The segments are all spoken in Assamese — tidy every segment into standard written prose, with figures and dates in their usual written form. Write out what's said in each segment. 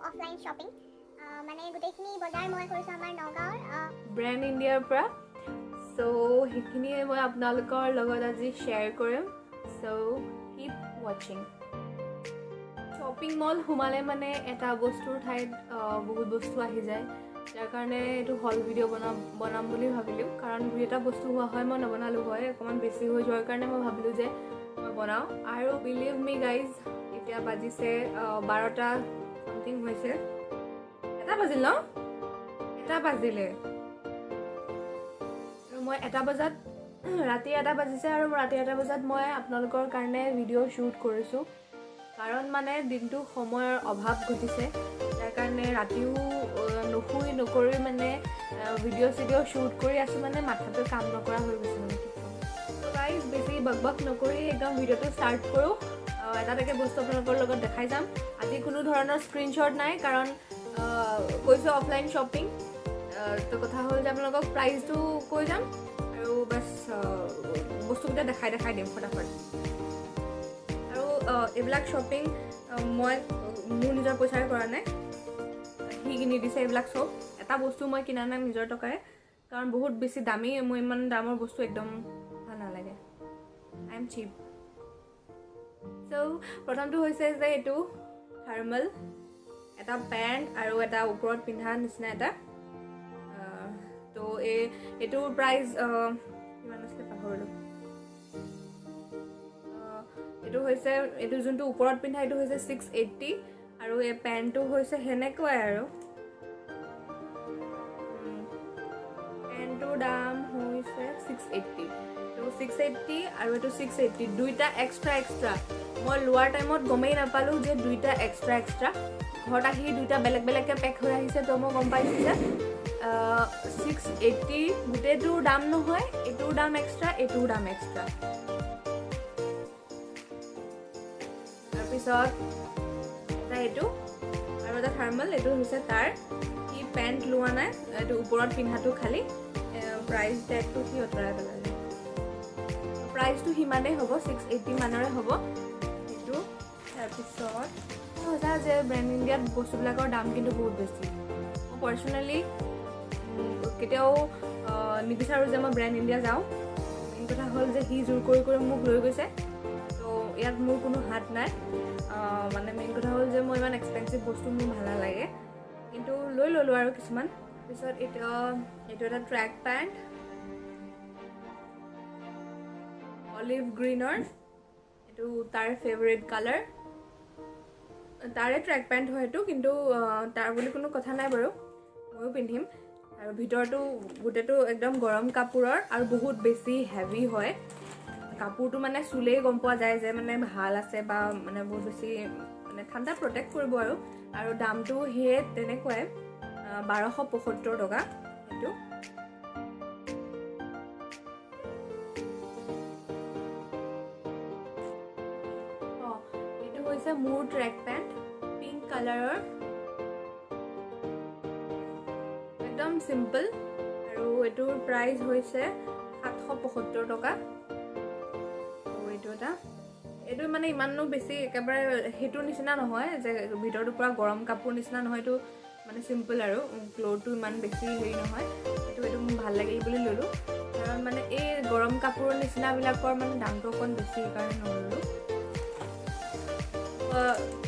অফলাইন শ্বপিং মানে গোটেইখিনি বজাৰ মই কৰিছোঁ আমাৰ নগাঁৱৰ ব্ৰেণ্ড ইণ্ডিয়াৰ পৰা সো সেইখিনিয়ে মই আপোনালোকৰ লগত আজি শ্বেয়াৰ কৰিম সো কিপ ৱাচিং শ্বপিং মল সোমালে মানে এটা বস্তুৰ ঠাইত বহুত বস্তু আহি যায় যাৰ কাৰণে এইটো হল ভিডিঅ' বনাম বুলি ভাবিলোঁ কাৰণ দুই এটা বস্তু হোৱা হয় মই নবনালোঁ হয় অকণমান বেছি হৈ যোৱাৰ কাৰণে মই ভাবিলোঁ যে মই বনাওঁ আৰু বিলিভ মি গাইজ এতিয়া বাজিছে 12টা সামথিং হৈছে এটা বাজিল ন এটা বাজিলে মই এটা বজাত ৰাতি এটা বাজিছে আৰু ৰাতি এটা বজাত মই আপোনালোকৰ কাৰণে ভিডিঅ' শ্বুট কৰিছোঁ কাৰণ মানে দিনটো সময়ৰ অভাৱ ঘটিছে যাৰ কাৰণে ৰাতিও নুশুই নকৰি মানে ভিডিঅ' চিডিঅ' শ্বুট কৰি আছোঁ মানে মাথাটো কাম নকৰা হৈ গৈছে মানে গাইজ বেছি বক নকৰি একদম ভিডিঅ'টো ষ্টাৰ্ট কৰোঁ এটা এটাকৈ বস্তু আপোনালোকৰ লগত দেখাই যাম আজি কোনো ধৰণৰ স্ক্ৰীনশ্বট নাই কাৰণ কৈছোঁ অফলাইন শ্বপিং তো কথা হ'ল যে আপোনালোকক প্ৰাইচটো কৈ যাম আৰু বাছ বস্তুকেইটা দেখাই দিম ফটাফট আৰু এইবিলাক শ্বপিং মই মোৰ নিজৰ পইচাৰে কৰা নাই সি কিনি দিছে এইবিলাক চব এটা বস্তু মই কিনা নাই নিজৰ টকাৰে কাৰণ বহুত বেছি দামী মই ইমান দামৰ বস্তু একদম ভাল নালাগে আই এম চিপ চ' প্ৰথমটো হৈছে যে এইটো থাৰ্মেল এটা পেণ্ট আৰু এটা ওপৰত পিন্ধা নিচিনা এটা তো এইটোৰ প্ৰাইচ কিমান আছিলে পাহৰিলোঁ এইটো হৈছে এইটো যোনটো ওপৰত পিন্ধা এইটো হৈছে 680 আৰু এই পেণ্টটো হৈছে সেনেকুৱাই আৰু পেণ্টটোৰ দাম হৈছে 680 তো 680 আৰু এইটো 680 দুইটা এক্সট্ৰা মই লোৱাৰ টাইমত গমেই নাপালোঁ যে দুইটা এক্সট্ৰা ঘৰত আহি দুইটা বেলেগকৈ পেক হৈ আহিছে তো মই গম পাইছোঁ যে 680 গোটেইটোৰ দাম নহয় এইটোৰ দাম এক্সট্ৰা এইটোৰ দাম এক্সট্ৰা তাৰপিছত এটা এইটো আৰু এটা থাৰ্মেল এইটো হৈছে তাৰ সি পেণ্ট লোৱা নাই এইটো ওপৰত পিন্ধাটো খালী প্ৰাইচ টেগটো সি অঁতৰাই পেলালে প্ৰাইচটো সিমানেই হ'ব 680 মানৰে হ'ব এইটো তাৰপিছত সঁচা যে ব্ৰেণ্ড ইণ্ডিয়াত বস্তুবিলাকৰ দাম কিন্তু বহুত বেছি মই পাৰ্চনেলি কেতিয়াও নিবিচাৰোঁ যে মই ব্ৰেণ্ড ইণ্ডিয়া যাওঁ মেইন কথা হ'ল যে সি জোৰ কৰি মোক লৈ গৈছে তো ইয়াত মোৰ কোনো হাত নাই মানে মেইন কথা হ'ল যে মই ইমান এক্সপেঞ্চিভ বস্তু মোৰ ভাল নালাগে কিন্তু লৈ ল'লোঁ আৰু কিছুমান তাৰপিছত এইটো এটা ট্ৰেক পেণ্ট অলিভ গ্ৰীনৰ এইটো তাৰ ফেভৰেট কালাৰ তাৰে ট্ৰেক পেণ্ট হয় এইটো কিন্তু তাৰ বুলি কোনো কথা নাই বাৰু ময়ো পিন্ধিম আৰু ভিতৰটো গোটেইটো একদম গৰম কাপোৰৰ আৰু বহুত বেছি হেভি হয় কাপোৰটো মানে চুলেই গম পোৱা যায় যে মানে ভাল আছে বা মানে বহুত বেছি মানে ঠাণ্ডা প্ৰটেক্ট কৰিব আৰু দামটো সেয়ে তেনেকুৱাই 1275 টকা এইটো এইটো হৈছে মোৰ ট্ৰেক পেণ্ট পিংক কালাৰৰ একদম সিম্পল আৰু এইটোৰ প্ৰাইচ হৈছে 775 টকা এইটো মানে ইমানো বেছি একেবাৰে সেইটোৰ নিচিনা নহয় যে ভিতৰটো পূৰা গৰম কাপোৰ নিচিনা নহয় এইটো মানে চিম্পল আৰু ক্লথটো ইমান বেছি হেৰি নহয় এইটো মোৰ ভাল লাগিল বুলি ল'লোঁ কাৰণ মানে এই গৰম কাপোৰৰ নিচিনাবিলাকৰ মানে দামটো অকণ বেছি সেইকাৰণে নল'লোঁ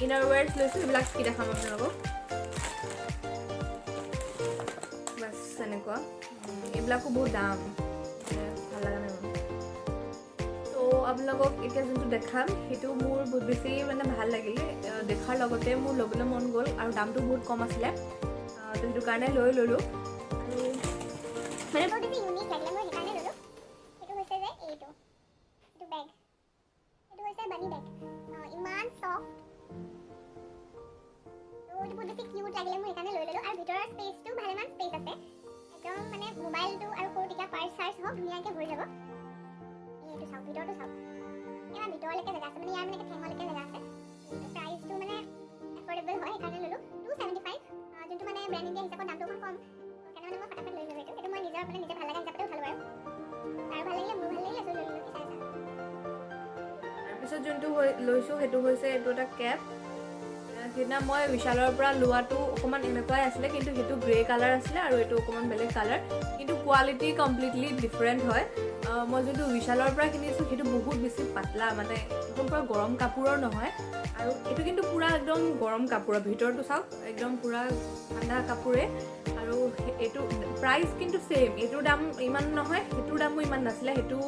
ইনাৰ ৱেৰ্ছ লৈছোঁ এইবিলাক কি দেখাম আপোনালোকক বাছ এনেকুৱা এইবিলাকো বহুত দাম ভাল লগা নাই তো আপোনালোকক এতিয়া যোনটো দেখাম সেইটো মোৰ বহুত বেছি মানে ভাল লাগিলে দেখাৰ লগতে মোৰ ল'বলৈ মন গ'ল আৰু দামটো বহুত কম আছিলে তো সেইটো কাৰণে লৈ ল'লোঁ আৰু মানে বহুত বেছি ইউনিক লাগিলে মই সেইকাৰণে ল'লোঁ সেইটো হৈছে যে এইটো বেগ এইটো হৈছে বানি বেগ ইমান চফ্ট তো এইটো বহুত বেছি কিউট লাগিলে মই সেইকাৰণে লৈ ল'লোঁ আৰু ভিতৰৰ স্পেচটো ভালেমান স্পেচ আছে একদম মানে মোবাইলটো আৰু সৰুটিকা পাৰ্চ চাৰ্চ হওক ধুনীয়াকৈ ভৰি যাব এইটো চাওক ভিতৰটো চাওক ইমান ভিতৰলৈকে জেগা আছে মানে ইয়াৰ মানে ঠেঙলৈকে জেগা আছে প্ৰাইচটো মানে এফৰ্ডেবল হয় সেইকাৰণে ল'লোঁ 275 যোনটো মানে ব্ৰেণ্ড ইণ্ডিয়া হিচাপত দামটো অকণ কম সেইকাৰণে মানে মই ফটাফট লৈ ল'লোঁ এইটো মই নিজৰ মানে নিজে ভাল লগা হিচাপতে উঠালোঁ আৰু ভাল লাগিলে মোৰ ভাল লাগিলে লৈ ল'লোঁ তাৰপিছত যোনটো লৈছোঁ সেইটো হৈছে এইটো এটা কেপ সেইদিনা মই বিশালৰ পৰা লোৱাটো অকণমান এনেকুৱাই আছিলে কিন্তু সেইটো গ্ৰে কালাৰ আছিলে আৰু এইটো অকণমান বেলেগ কালাৰ কিন্তু কোৱালিটি কমপ্লিটলি ডিফাৰেণ্ট হয় মই যোনটো বিশালৰ পৰা কিনিছোঁ সেইটো বহুত বেছি পাতলা মানে একদম পূৰা গৰম কাপোৰৰ নহয় আৰু এইটো কিন্তু পূৰা একদম গৰম কাপোৰৰ ভিতৰটো চাওক একদম পূৰা ঠাণ্ডা কাপোৰে আৰু এইটো প্ৰাইচ কিন্তু ছেইম এইটোৰ দাম ইমান নহয় সেইটোৰ দামো ইমান নাছিলে সেইটো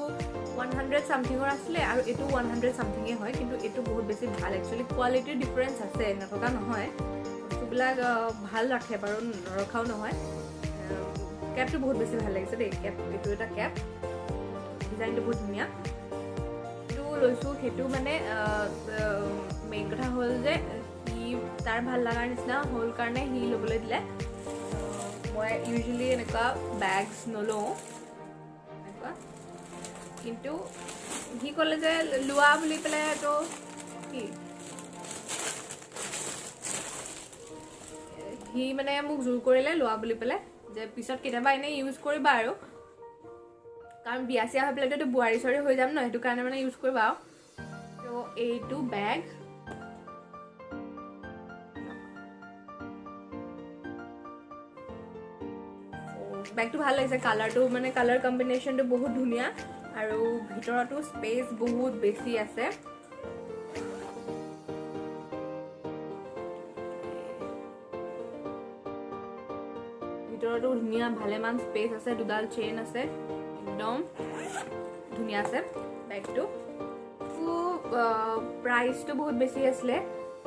100 সামথিঙৰ আছিলে আৰু এইটো 100 সামথিঙে হয় কিন্তু এইটো বহুত বেছি ভাল একচুৱেলি কোৱালিটিৰ ডিফাৰেঞ্চ আছে নথকা নহয় বস্তুবিলাক ভাল ৰাখে বাৰু নৰখাও নহয় কেপটো বহুত বেছি ভাল লাগিছে দেই কেপ এইটো এটা কেপ ডিজাইনটো বহুত ধুনীয়া এইটো লৈছোঁ সেইটো মানে মেইন কথা হ'ল যে সি তাৰ ভাল লগাৰ নিচিনা হ'ল কাৰণে সি ল'বলৈ দিলে মই ইউজুৱেলি এনেকুৱা বেগছ নলওঁ এনেকুৱা কিন্তু সি ক'লে যে লোৱা বুলি পেলাই তো কি সি মানে মোক জোৰ কৰিলে লোৱা বুলি পেলাই যে পিছত কেতিয়াবা এনেই ইউজ কৰিবা আৰু কাৰণ বিয়া চিয়া হৈ পেলাইতো বোৱাৰী চোৱাৰী হৈ যাম ন সেইটো কাৰণে মানে ইউজ কৰিবা আৰু তো এইটো বেগ বেগটো ভাল লাগিছে কালাৰটো মানে কালাৰ কম্বিনেশ্যনটো বহুত ধুনীয়া আৰু ভিতৰতো স্পেচ বহুত বেছি আছে ভিতৰতো ধুনীয়া ভালেমান স্পেচ আছে দুডাল চেইন আছে একদম ধুনীয়া আছে বেগটো প্ৰাইচটো বহুত বেছি আছিলে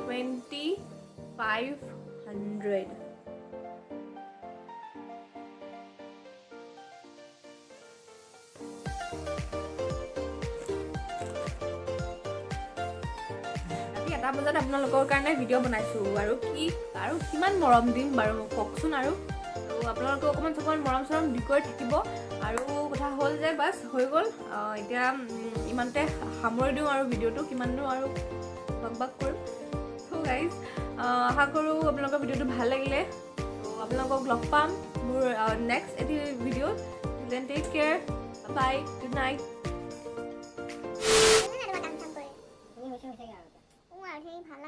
2500 এটা বজাত আপোনালোকৰ কাৰণে ভিডিঅ' বনাইছোঁ আৰু কিমান মৰম দিম বাৰু মোক কওকচোন আৰু আপোনালোকে অকণমান মৰম চৰম দি কৰি থাকিব আৰু কথা হ'ল যে বাছ হৈ গ'ল এতিয়া ইমানতে সামৰি দিওঁ আৰু ভিডিঅ'টো কিমাননো আৰু বাক কৰিম চ' গাইজ আশা কৰোঁ আপোনালোকৰ ভিডিঅ'টো ভাল লাগিলে ত' আপোনালোকক লগ পাম মোৰ নেক্সট এটি ভিডিঅ'ত then take care bye good night ভাল